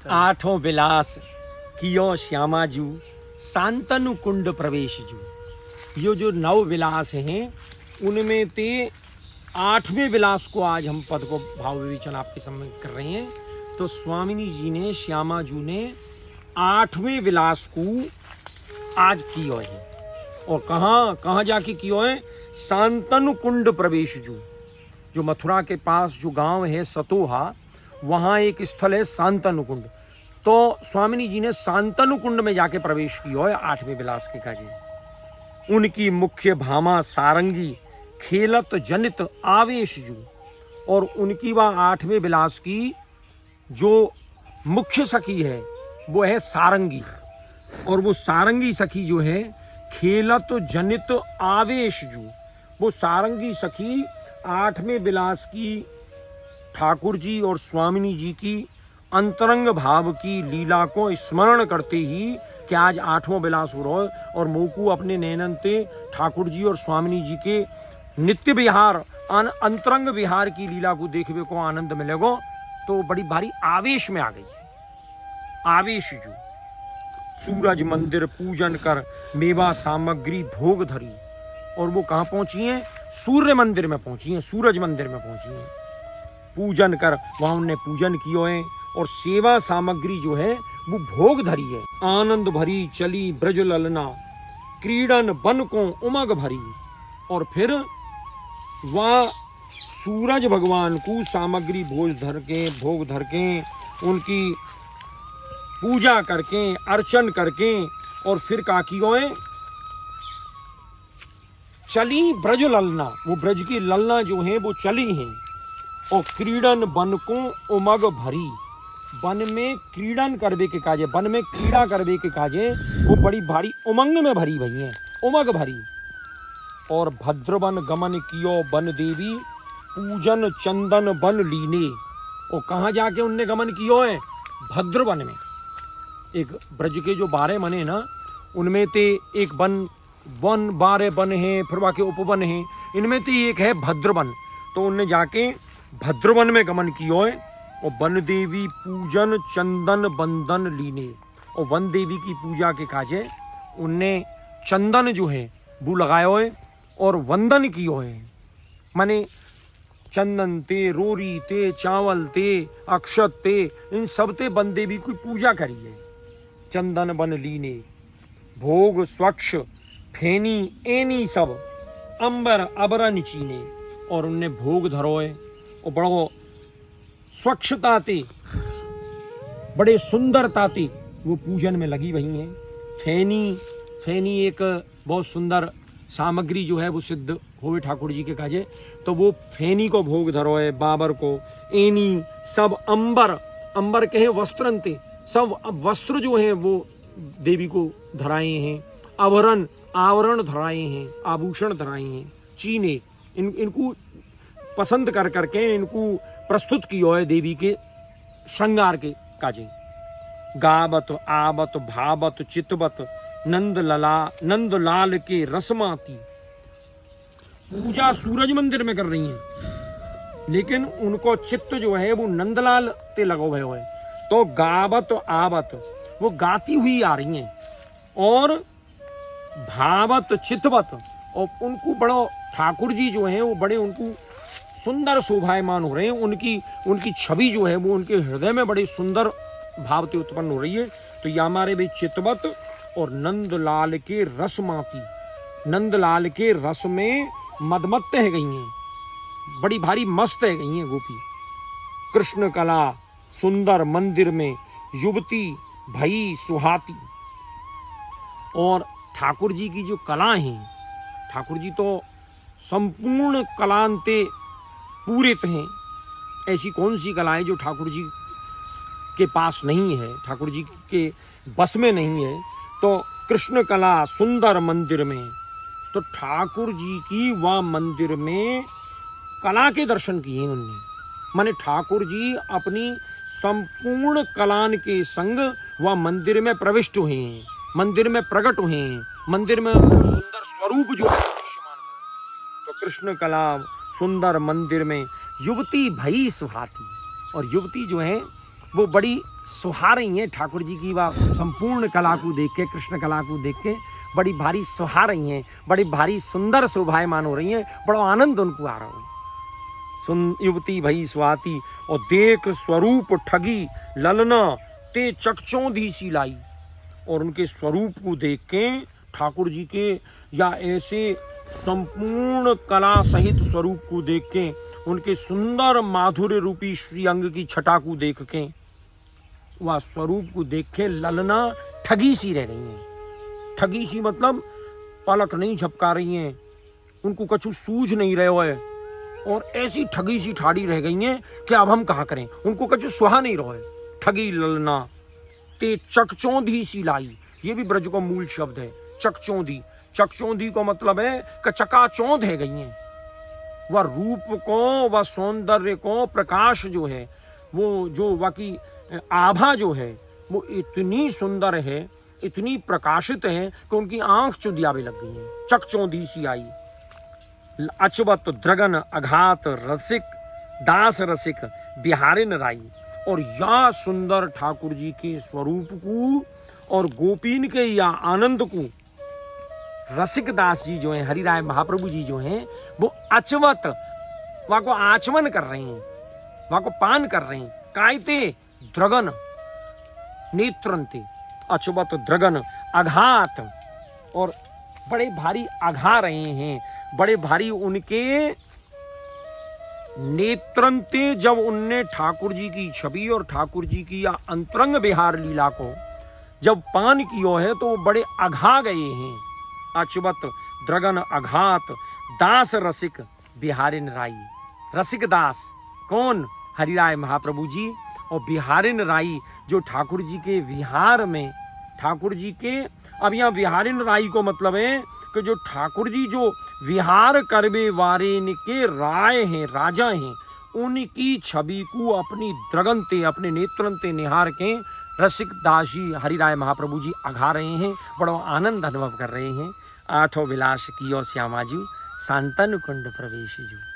आठों विलास कियो श्यामाजू शांतनु कुंड प्रवेश जू। ये जो 9 विलास हैं उनमें ते 8वें विलास को आज हम पद को भाव विवेचन आपके सामने कर रहे हैं। तो स्वामिनी जी ने श्यामाजू ने 8वें विलास को आज कियो है और कहाँ जाके कियो है? शांतनु कुंड प्रवेश जू। जो मथुरा के पास जो गांव है सतोहा, वहाँ एक स्थल है शांतनु कुंड। तो स्वामिनी जी ने शांतनु कुंड में जाके प्रवेश किया है 8वें विलास के काजे। उनकी मुख्य भामा सारंगी खेलत जनित आवेश जू। और उनकी वह 8वें विलास की जो मुख्य सखी है वो है सारंगी। और वो सारंगी सखी जो है खेलत जनित आवेश जू। वो सारंगी सखी 8वें विलास की ठाकुर जी और स्वामिनी जी की अंतरंग भाव की लीला को स्मरण करते ही कि आज 8वां विलास हो रहा है और मोकू अपने नैनन ते ठाकुर जी और स्वामिनी जी के नित्य विहार अंतरंग विहार की लीला को देखने को आनंद मिलेगा। तो बड़ी भारी आवेश में आ गई है। आवेश जो सूरज मंदिर पूजन कर मेवा सामग्री भोग धरी। और वो कहाँ पहुंची हैं? सूर्य मंदिर में पहुंची हैं, सूरज मंदिर में पहुंची हैं। पूजन कर वहां उनने पूजन कियो है और सेवा सामग्री जो है वो भोग धरी है। आनंद भरी चली ब्रज ललना क्रीडन बन को उमग भरी। और फिर वह सूरज भगवान को सामग्री भोग धर के उनकी पूजा करके अर्चन करके और फिर का कियो है? चली ब्रज ललना। वो ब्रज की ललना जो है वो चली हैं। और क्रीडन बन को उमग भरी। वन में क्रीडन करवे के काजे, वन में क्रीड़ा करवे के काजे वो बड़ी भारी उमंग में भरी भई हैं, उमग भरी। और भद्रवन गमन कियो वन देवी पूजन चंदन बन लीने। और कहाँ जाके उनने गमन कियो है? भद्रवन में। एक ब्रज के जो 12 वन है ना, उनमें ते एक वन 12 वन हैं, फिर वहाँ के उपवन हैं। इनमें तो एक है भद्रवन। तो उनने जाके भद्रवन में गमन कियो है और वन देवी पूजन चंदन बंदन लीने। और वन देवी की पूजा के काजे उनने चंदन जो है वो लगायो है और वंदन कियो है। माने चंदन ते, रोरी ते, चावल ते, अक्षत ते, इन सब ते वन देवी की पूजा करी है। चंदन बन लीने भोग स्वच्छ फेनी एनी सब अंबर अबरन चीने। और उनने भोग धरोए और बड़ो स्वच्छता ते, बड़े सुंदरता ते वो पूजन में लगी वही हैं। फेनी एक बहुत सुंदर सामग्री जो है वो सिद्ध होए ठाकुर जी के काजे। तो वो फेनी को भोग धरोए, बाबर को एनी सब अंबर के हैं वस्त्रन ते, सब वस्त्र जो हैं वो देवी को धराए हैं। आवरण धराए हैं, आभूषण धराए हैं। चीने इनको पसंद कर करके इनको प्रस्तुत किया है देवी के श्रृंगार के काजे। गावत आवत भावत चितवत नंदलाल के रसमाती। पूजा सूरज मंदिर में कर रही हैं, लेकिन उनको चित्त जो है वो नंदलाल ते लगो हुए है। तो गावत आवत वो गाती हुई आ रही हैं और भावत चितवत, और उनको बड़ो ठाकुर जी जो हैं वो बड़े उनको सुंदर शोभायमान हो रहे हैं। उनकी छवि जो है वो उनके हृदय में बड़ी सुंदर भावते उत्पन्न हो रही है। तो ये हमारे भी चितवत और नंदलाल के रसमाती, नंदलाल के रस में मदमत्त है गई हैं, बड़ी भारी मस्त है गई हैं गोपी। कृष्ण कला सुंदर मंदिर में युवती भई सुहाती। और ठाकुर जी की जो कला हैं, ठाकुर जी तो संपूर्ण कलांते पूरित हैं। ऐसी कौन सी कला है जो ठाकुर जी के पास नहीं है, ठाकुर जी के बस में नहीं है? तो कृष्ण कला सुंदर मंदिर में, तो ठाकुर जी की वह मंदिर में कला के दर्शन किए उनने। माने ठाकुर जी अपनी संपूर्ण कलान के संग वह मंदिर में प्रविष्ट हुए हैं, मंदिर में प्रकट हुए हैं, मंदिर में सुंदर स्वरूप जो है दृश्यमान है। तो कृष्ण कला सुंदर मंदिर में युवती भई सुहाती। और युवती जो है वो बड़ी सुहा रही हैं ठाकुर जी की वह संपूर्ण कला को देख के, कृष्ण कला को देख के बड़ी भारी सुहा रही हैं, बड़ी भारी सुंदर शोभायमान हो रही हैं, बड़ा आनंद उनको आ रहा हो। युवती भई सुहाती और देख स्वरूप ठगी ललना ते चकचौंधी सी लाई। और उनके स्वरूप को देख के ठाकुर जी के या ऐसे संपूर्ण कला सहित स्वरूप को देख के, उनके सुंदर माधुर्य रूपी श्री अंग की छटा को देख के, वह स्वरूप को देख के ललना ठगी सी रह गई हैं। ठगी सी मतलब पलक नहीं झपका रही हैं, उनको कछु सूझ नहीं रहे है और ऐसी ठगी सी ठाड़ी रह गई हैं कि अब हम कहा करें, उनको कछु सुहा नहीं रहा है। ठगी ललना ते चकचौंधी सी लाई, ये भी ब्रज का मूल शब्द है चकचौंधी। चकचौंधी का मतलब है कि चकाचौंध है गई हैं। वह रूप को, वह सौंदर्य को, प्रकाश जो है, वो जो बाकी आभा जो है, वो इतनी सुंदर है, इतनी प्रकाशित है कि उनकी आंख चुंधियावे लग गई हैं। चकचौंधी सी आई। अचवत द्रगन अघात रसिक दास रसिक बिहारिन राई। और या सुंदर ठाकुर जी के स्वरूप को और गोपीन के या आनंद को रसिक दास जी जो हैं, हरिराय महाप्रभु जी जो हैं, वो अचवत वहां को आचमन कर रहे हैं, वहां को पान कर रहे हैं। कायते द्रगन नेत्रंते, अचवत द्रगन अघात, और बड़े भारी अघा रहे हैं, बड़े भारी उनके नेत्रंते। जब उनने ठाकुर जी की छवि और ठाकुर जी की या अंतरंग विहार लीला को जब पान किया है तो बड़े अघा गए हैं। अचवत द्रगन अघात दास रसिक बिहारिन राई। रसिक दास कौन? हरिराय महाप्रभु जी। और बिहारिन राई जो ठाकुर जी के विहार में, ठाकुर जी के, अब यहाँ बिहारिन राई को मतलब है कि जो ठाकुर जी जो विहार करवे वारे के राय हैं, राजा हैं, उनकी छवि को अपनी द्रगनते, अपने नेत्रंते निहार के रसिक दास जी हरिराय महाप्रभु जी अघा रहे हैं, बड़ा आनंद अनुभव कर रहे हैं। आठों विलास कियो श्यामाजू, शांतनु कुंड प्रवेश जू।